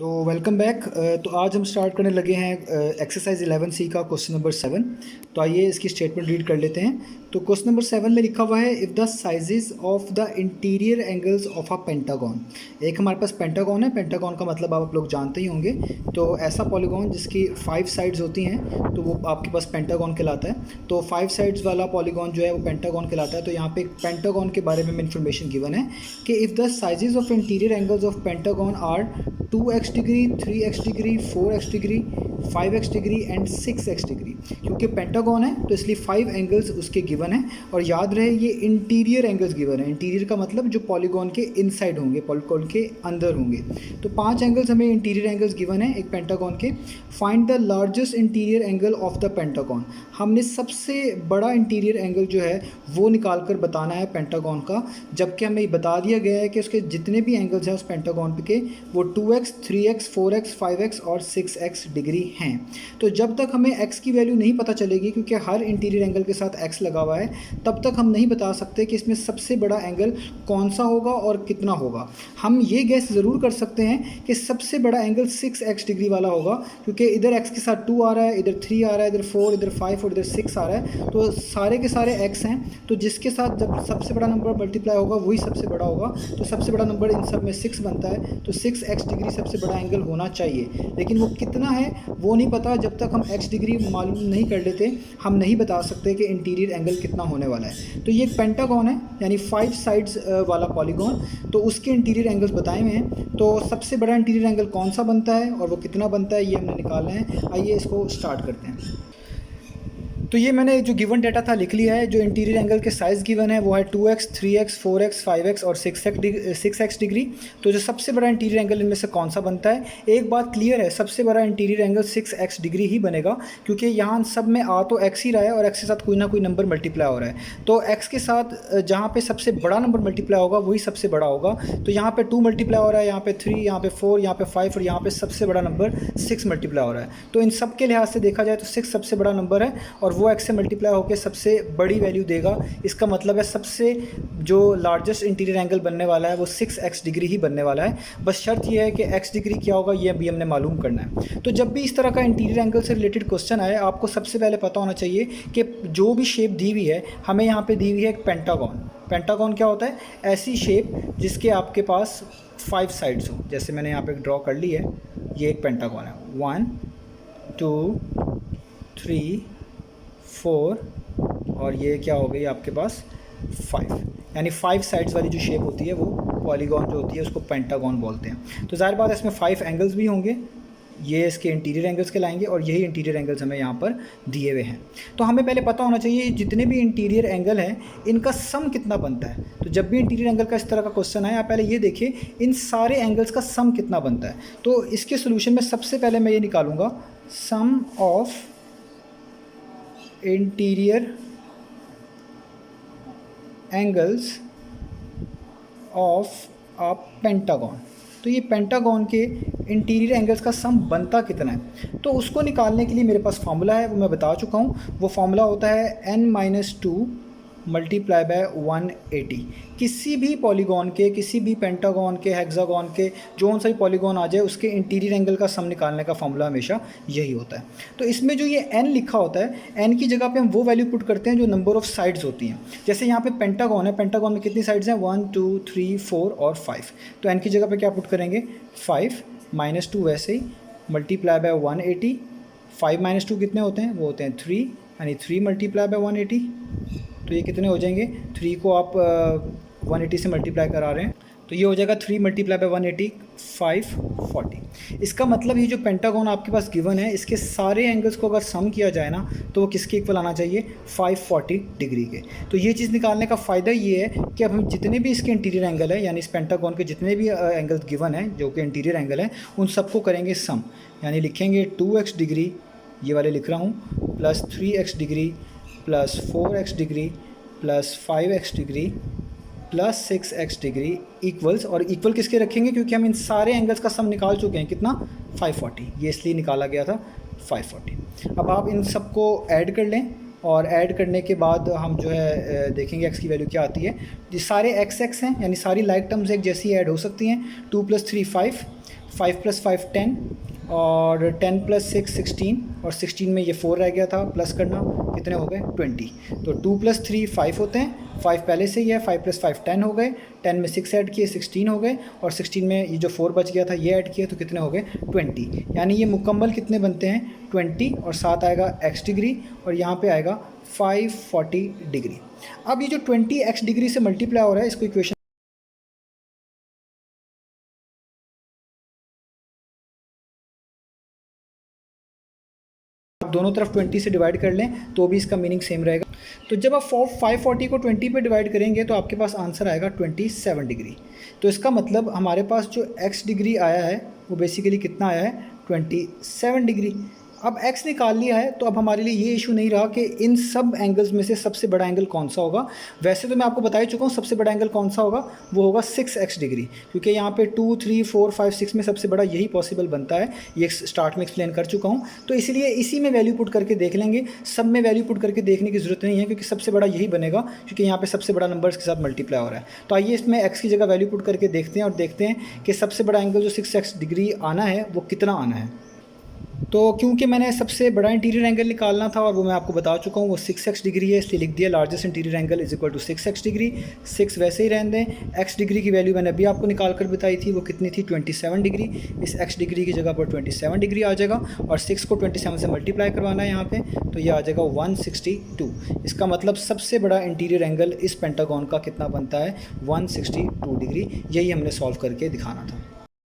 तो welcome back. तो आज हम स्टार्ट करने लगे हैं एक्सरसाइज 11C का क्वेश्चन नंबर 7। तो आइए इसकी स्टेटमेंट रीड कर लेते हैं। तो क्वेश्चन नंबर 7 में लिखा हुआ है, if the sizes of the interior angles of a pentagon. एक हमारे पास पेंटागन है। पेंटागन का मतलब आप लोग जानते ही होंगे। तो ऐसा पॉलीगॉन जिसकी 5 साइड्स होती हैं तो वो आपके पास पेंटागन कहलाता है। तो 5 साइड्स वाला पॉलीगॉन जो है वो पेंटागन कहलाता है। तो यहाँ पे पेंटागन के बारे में इन्फॉर्मेशन गिवन है कि if the sizes of interior angles of pentagon are 2x degree, 3x degree, 4x degree, 5x degree and 6x degree. क्योंकि पेंटागन है तो इसलिए 5 एंगल्स उसके गिवन है। और याद रहे ये इंटीरियर एंगल्स गिवन है। इंटीरियर का मतलब जो पॉलीगॉन के इनसाइड होंगे, पॉलीगॉन के अंदर होंगे। तो 5 एंगल्स हमें इंटीरियर एंगल्स गिवन है एक पेंटागन के। Find the largest interior angle of the pentagon. हमने सबसे बड़ा इंटीरियर एंगल जो है वो निकाल कर बताना है पेंटागन का, जबकि हमें बता दिया गया है कि उसके जितने भी एंगल्स हैं उस पेंटागन के वो 2x, 3x, 4x, 5x और 6x डिग्री हैं। तो जब तक हमें x की वैल्यू नहीं पता चलेगी, क्योंकि हर इंटीरियर एंगल के साथ x लगा हुआ है, तब तक हम नहीं बता सकते कि इसमें सबसे बड़ा एंगल कौन सा होगा और कितना होगा। हम ये गैस ज़रूर कर सकते हैं कि सबसे बड़ा एंगल 6x डिग्री वाला होगा, क्योंकि इधर x के साथ 2 आ रहा है, इधर 3 आ रहा है, इधर 4, इधर 5 और इधर 6 आ रहा है। तो सारे के सारे x हैं। तो जिसके साथ जब सबसे बड़ा नंबर मल्टीप्लाई होगा वही सबसे बड़ा होगा। तो सबसे बड़ा नंबर इन सब में 6 बनता है। तो 6x डिग्री सबसे बड़ा एंगल होना चाहिए, लेकिन वो कितना है वो नहीं पता। जब तक हम x डिग्री मालूम नहीं कर लेते हम नहीं बता सकते कि इंटीरियर एंगल कितना होने वाला है। तो ये एक पेंटागन है, यानी 5 साइड्स वाला पॉलीगॉन। तो उसके इंटीरियर एंगल्स बताए हुए हैं। तो सबसे बड़ा इंटीरियर एंगल कौन सा बनता है और वो कितना बनता है ये हमने निकालना है। आइए इसको स्टार्ट करते हैं। तो ये मैंने जो गिवन डाटा था लिख लिया है। जो इंटीरियर एंगल के साइज़ गिवन है वो है 2x, 3x, 4x, 5x और 6x डिग्री। तो जो सबसे बड़ा इंटीरियर एंगल इनमें से कौन सा बनता है, एक बात क्लियर है, सबसे बड़ा इंटीरियर एंगल 6x डिग्री ही बनेगा, क्योंकि यहाँ सब में आ तो x ही रहा है और x के साथ कोई ना कोई नंबर मल्टीप्लाई हो रहा है। तो x के साथ जहाँ पे सबसे बड़ा नंबर मल्टीप्लाई होगा वही सबसे बड़ा होगा। तो यहाँ पे 2 मल्टीप्लाई हो रहा है, यहाँ पे 3, यहाँ पे 4, यहाँ पे 5 और यहाँ पे सबसे बड़ा नंबर 6 मल्टीप्लाई हो रहा है। तो इन सब के लिहाज से देखा जाए तो 6 सबसे बड़ा नंबर है और वो x से मल्टीप्लाई होकर सबसे बड़ी वैल्यू देगा। इसका मतलब है सबसे जो लार्जेस्ट इंटीरियर एंगल बनने वाला है वो 6x डिग्री ही बनने वाला है। बस शर्त ये है कि x डिग्री क्या होगा ये अभी हमने मालूम करना है। तो जब भी इस तरह का इंटीरियर एंगल से रिलेटेड क्वेश्चन आए, आपको सबसे पहले पता होना चाहिए कि जो भी शेप दी हुई है, हमें यहाँ पे दी हुई है एक पेंटागन। पेंटागन क्या होता है? ऐसी शेप जिसके आपके पास 5 साइड्स हो। जैसे मैंने यहाँ पे ड्रॉ कर ली है, ये एक पेंटागन है। 1, 2, 3, 4 और ये क्या हो गई आपके पास 5। यानी 5 साइड्स वाली जो शेप होती है वो पॉलीगॉन जो होती है उसको पेंटागन बोलते हैं। तो ज़ाहिर बात है इसमें 5 एंगल्स भी होंगे, ये इसके इंटीरियर एंगल्स कहलाएंगे और यही इंटीरियर एंगल्स हमें यहाँ पर दिए हुए हैं। तो हमें पहले पता होना चाहिए जितने भी इंटीरियर एंगल हैं इनका सम कितना बनता है। तो जब भी इंटीरियर एंगल का इस तरह का क्वेश्चन आए, आप पहले ये देखिए इन सारे एंगल्स का सम कितना बनता है। तो इसके सोल्यूशन में सबसे पहले मैं ये निकालूंगा, sum of interior angles of a pentagon. तो ये पेंटागन के इंटीरियर एंगल्स का सम बनता कितना है, तो उसको निकालने के लिए मेरे पास फार्मूला है, वो मैं बता चुका हूँ। वो फार्मूला होता है n-2 मल्टीप्लाई बाय 180। किसी भी पॉलीगॉन के, किसी भी पेंटागन के, हेक्सागन के, जो सा भी पॉलीगॉन आ जाए उसके इंटीरियर एंगल का सम निकालने का फार्मूला हमेशा यही होता है। तो इसमें जो ये n लिखा होता है, n की जगह पे हम वो वैल्यू पुट करते हैं जो नंबर ऑफ़ साइड्स होती हैं। जैसे यहाँ पे पेंटागन है, पेंटागन में कितनी साइड्स हैं? 1, 2, 3, 4 और 5। तो n की जगह पे क्या पुट करेंगे? 5 -2 वैसे ही मल्टीप्लाई बाय 180। 5 - 2 कितने होते हैं? वो होते हैं 3, यानी 3 मल्टीप्लाई बाय 180। तो ये कितने हो जाएंगे? 3 को आप 180 से मल्टीप्लाई करा रहे हैं तो ये हो जाएगा 3 मल्टीप्लाई बाय 180, 540। इसका मतलब ये जो पेंटागन आपके पास गिवन है इसके सारे एंगल्स को अगर सम किया जाए ना तो वो किसके इक्वल आना चाहिए? 540 डिग्री के। तो ये चीज़ निकालने का फ़ायदा ये है कि अब हम जितने भी इसके इंटीरियर एंगल है, यानी इस पेंटागन के जितने भी एंगल्स गिवन है जो कि इंटीरियर एंगल है, उन सबको करेंगे सम। यानी लिखेंगे 2x डिग्री, ये वाले लिख रहा हूँ, plus 3x degree plus 4x degree plus 5x degree plus 6x degree equals. और इक्वल किसके रखेंगे? क्योंकि हम इन सारे एंगल्स का सम निकाल चुके हैं। कितना? 540। ये इसलिए निकाला गया था 540। अब आप इन सबको ऐड कर लें और ऐड करने के बाद हम जो है देखेंगे x की वैल्यू क्या आती है। ये सारे x हैं, यानी सारी लाइक टर्म्स एक जैसी ऐड हो सकती हैं। 2 + 3 5, 5 + 5 10 और 10 + 6 16 और 16 में ये 4 रह गया था, प्लस करना कितने हो गए 20। तो 2 + 3 5 होते हैं, 5 पहले से ही है, 5 + 5 10 हो गए, 10 में 6 ऐड किए 16 हो गए और 16 में ये जो 4 बच गया था ये ऐड किया तो कितने हो गए 20। यानी ये मुकम्मल कितने बनते हैं 20 और साथ आएगा x डिग्री और यहाँ पे आएगा 540 डिग्री। अब ये जो 20 x डिग्री से मल्टीप्लाई हो रहा है इसको इक्वेशन दोनों तरफ 20 से डिवाइड कर लें तो भी इसका मीनिंग सेम रहेगा। तो जब आप 540 को 20 पे डिवाइड करेंगे तो आपके पास आंसर आएगा 27 डिग्री। तो इसका मतलब हमारे पास जो x डिग्री आया है वो बेसिकली कितना आया है 27 डिग्री। अब x निकाल लिया है तो अब हमारे लिए ये इशू नहीं रहा कि इन सब एंगल्स में से सबसे बड़ा एंगल कौन सा होगा। वैसे तो मैं आपको बता ही चुका हूँ सबसे बड़ा एंगल कौन सा होगा, वो होगा 6x डिग्री, क्योंकि यहाँ पे 2 3 4 5 6 में सबसे बड़ा यही पॉसिबल बनता है, ये स्टार्ट में एक्सप्लेन कर चुका हूँ। तो इसलिए इसी में वैल्यू पुट करके देख लेंगे, सब में वैल्यू पुट करके देखने की ज़रूरत नहीं है क्योंकि सबसे बड़ा यही बनेगा, क्योंकि यहाँ पर सबसे बड़ा नंबर्स के साथ मल्टीप्लाई हो रहा है। तो आइए इसमें x की जगह वैल्यू पुट करके देखते हैं और देखते हैं कि सबसे बड़ा एंगल जो 6x डिग्री आना है वो कितना आना है। तो क्योंकि मैंने सबसे बड़ा इंटीरियर एंगल निकालना था और वो मैं आपको बता चुका हूँ वो 6x डिग्री है, इसलिए लिख दिया largest interior angle is equal to 6x degree. 6 वैसे ही रहने दें। x डिग्री की वैल्यू मैंने अभी आपको निकाल कर बताई थी, वो कितनी थी 27 डिग्री। इस x डिग्री की जगह पर 27 डिग्री आ जाएगा और 6 को 27 से मल्टीप्लाई करवाना है यहाँ पे, तो ये आ जाएगा 162। इसका मतलब सबसे बड़ा इंटीरियर एंगल इस पेंटागन का कितना बनता है 162 डिग्री। यही हमने सॉल्व करके दिखाना था।